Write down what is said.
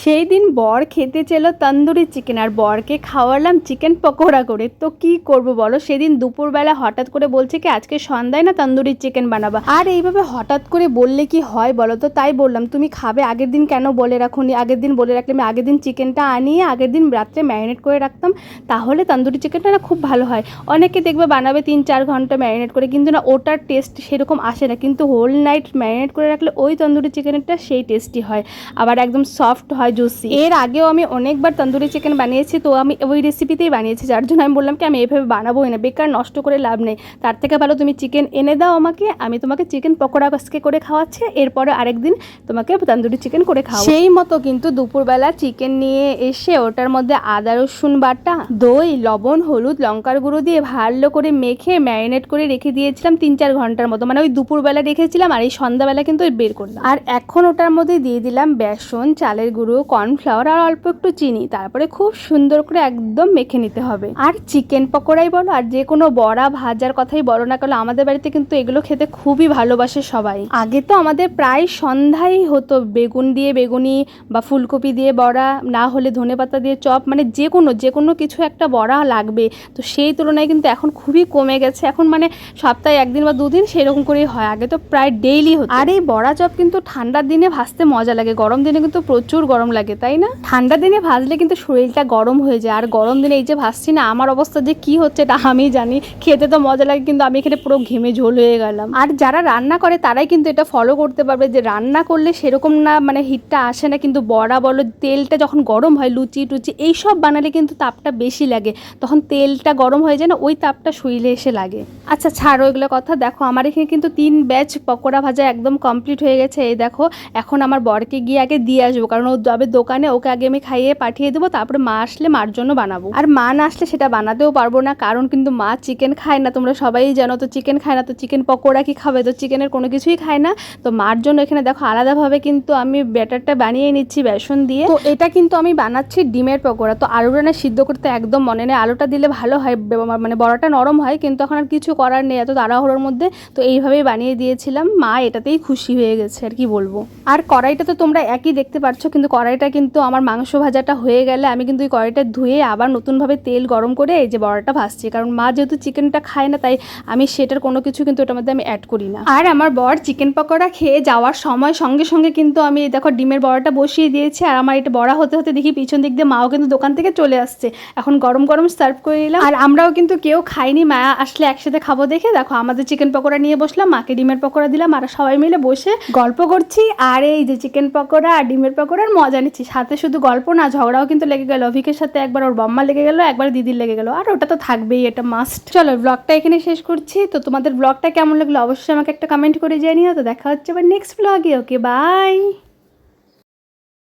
সেই দিন বর খেতে চেল তন্দুরি চিকেন, আর বরকে খাওয়ালাম চিকেন পকোড়া করে। তো কি করব বলো, সেদিন দুপুরবেলা হঠাৎ করে বলছে কি আজকে সন্ধ্যায় না তন্দুরি চিকেন বানাবা। আর এইভাবে হঠাৎ করে বললে কি হয় বলো তো? তাই বললাম তুমি খাবে, আগের দিন কেন বলে রাখুনি? আগের দিন বলে রাখলে আমি আগের দিন চিকেনটা আনিয়ে আগের দিন রাত্রে ম্যারিনেট করে রাখতাম, তাহলে তন্দুরি চিকেনটা না খুব ভালো হয়। অনেকে দেখবে বানাবে 3-4 ঘন্টা ম্যারিনেট করে, কিন্তু না ওটার টেস্ট সেরকম আসে না। কিন্তু হোল নাইট ম্যারিনেট করে রাখলে ওই তন্দুরি চিকেনটা সেই টেস্টি হয়, আবার একদম সফট হয়, জুসি। এর আগেও আমি অনেকবার তন্দুরি চিকেন বানিয়েছি, তো আমি ওই রেসিপিতেই বানিয়েছি, যার জন্য আমি বললাম কি আমি এভাবে বানাবোই না, বেকার নষ্ট করে লাভ নেই। তার থেকে ভালো তুমি চিকেন এনে দাও আমাকে, আমি তোমাকে চিকেন পকোড়া আজকে করে খাওয়াচ্ছি, এরপরে আরেকদিন তোমাকে তন্দুরি চিকেন করে খাওয়া। সেই মতো কিন্তু দুপুরবেলা চিকেন নিয়ে এসে ওটার মধ্যে আদা রসুন বাটা, দই, লবণ, হলুদ, লঙ্কার গুঁড়ো দিয়ে ভালো করে মেখে ম্যারিনেট করে রেখে দিয়েছিলাম 3-4 ঘন্টার মতো। মানে ওই দুপুরবেলা রেখেছিলাম আর এই সন্ধ্যাবেলা কিন্তু বের করলাম। আর এখন ওটার মধ্যে দিয়ে দিলাম বেসন, চালের গুঁড়ো, কর্নফ্লাওয়ার আর অল্প একটু চিনি। তারপরে খুব সুন্দর করে একদম মেখে নিতে হবে। আর চিকেন পকোড়াই বলো আর যে কোনো বড়া ভাজার কথাই বলো না কেন, আমাদের বাড়িতে কিন্তু এগুলো খেতে খুবই ভালোবাসে সবাই। আগে তো আমাদের প্রায় সন্ধ্যায় হতো বেগুন দিয়ে বেগুনি বা ফুলকপি দিয়ে বড়া, না হলে ধনেপাতা দিয়ে চপ, মানে যে কোনো কিছু একটা বড়া লাগবে। তো সেই তুলনায় কিন্তু এখন খুবই কমে গেছে, এখন মানে সপ্তাহে 1 দিন বা 2 দিন সেরকম করেই হয়। আগে তো প্রায় ডেইলি হতো। আর এই বড়া চপ কিন্তু ঠান্ডার দিনে ভাজতে মজা লাগে, গরম দিনে কিন্তু প্রচুর গরম লাগে, তাই না? ঠান্ডার দিনে ভাজলে কিন্তু শরীরটা গরম হয়ে যায়, আর গরম দিনে এই যে ভাজছি না, আমার অবস্থা যে কি হচ্ছে এটা আমি জানি। খেতে তো মজা লাগে, কিন্তু আমি এখানে পুরো ঘেমে ঝোল হয়ে গেলাম। আর যারা রান্না করে তারাই কিন্তু এটা ফলো করতে পারবে যে রান্না করলে সেরকম না মানে হিটটা আসে না, কিন্তু বড়া বলো তেলটা যখন গরম হয়, লুচি টুচি এইসব বানালে কিন্তু তাপটা বেশি লাগে, তখন তেলটা গরম হয়ে যায় না, ওই তাপটা শরীরে এসে লাগে। আচ্ছা ছাড়ো এগুলো কথা। দেখো আমার এখানে কিন্তু 3 ব্যাচ পকোড়া ভাজা একদম কমপ্লিট হয়ে গেছে। এই দেখো এখন আমার বরকে গিয়ে আগে দিয়ে আসবো, কারণ ও যাবে দোকানে, ওকে আগে আমি খাইয়ে পাঠিয়ে দেবো, তারপরে মা আসলে মার জন্য বানাবো। আর মা না আসলে সেটা বানাতেও পারবো না, কারণ কিন্তু মা চিকেন খায় না, তোমরা সবাই জানো। তো চিকেন খায় না, তো চিকেন পকোড়া কি খাবে? তো চিকেনের কোনো কিছুই খায় না। তো মার জন্য এখানে দেখো আলাদাভাবে কিন্তু আমি ব্যাটারটা বানিয়ে নিচ্ছি বেসন দিয়ে। তো এটা কিন্তু আমি বানাচ্ছি ডিমের পকোড়া। তো আলুটা না সিদ্ধ করতে একদম মনে নেই, আলুটা দিলে ভালো হয়, মানে বড়াটা নরম হয়, কিন্তু এখন আর কিছু করার নেই এত তাড়াহুড়োর মধ্যে। তো এইভাবেই বানিয়ে দিয়েছিলাম, মা এটাতেই খুশি হয়ে গেছে আর কি বলবো। আর কড়াইটা তো তোমরা একই দেখতে পাচ্ছ, কিন্তু কড়াইটা কিন্তু আমার মাংস ভাজাটা হয়ে গেলে আমি কিন্তু ওই কড়াইটা ধুয়ে আবার নতুনভাবে তেল গরম করে এই যে বড়াটা ভাজছি, কারণ মা যেহেতু চিকেনটা খায় না, তাই আমি সেটার কোনো কিছু কিন্তু ওটার মধ্যে আমি অ্যাড করি না। আর আমার বর চিকেন পকোড়া খেয়ে যাওয়ার সময় সঙ্গে সঙ্গে কিন্তু আমি দেখো ডিমের বড়াটা বসিয়ে দিয়েছি, আর আমার এটা বড়া হতে হতে দেখি পিছন দিক দিয়ে মাও কিন্তু দোকান থেকে চলে আসছে। এখন গরম গরম সার্ভ করে নিলাম, আর আমরাও কিন্তু কেউ খাইনি, মা আসলে একসাথে খাবো দেখে দেখো আমাদের চিকেন পকোড়া নিয়ে বসলাম, মাকে ডিমের পকোড়া দিলাম, আর সবাই মিলে বসে গল্প করছি। আর এই যে চিকেন পকোড়া আর ডিমের পকোড়ার মজা নিচ্ছি, সাথে শুধু গল্প না, ঝগড়াও কিন্তু লেগে গেল। অভিকের সাথে একবার ওর বম্মা লেগে গেল, একবার দিদির লেগে গেল, আর ওটা তো থাকবেই, এটা মাস্ট। চলো ব্লগটা এখানে শেষ করছি। তো তোমাদের ব্লগটা কেমন লাগলো অবশ্যই আমাকে একটা কমেন্ট করে জানিও। তো দেখা হচ্ছে আবার নেক্সট ব্লগে। Okay bye.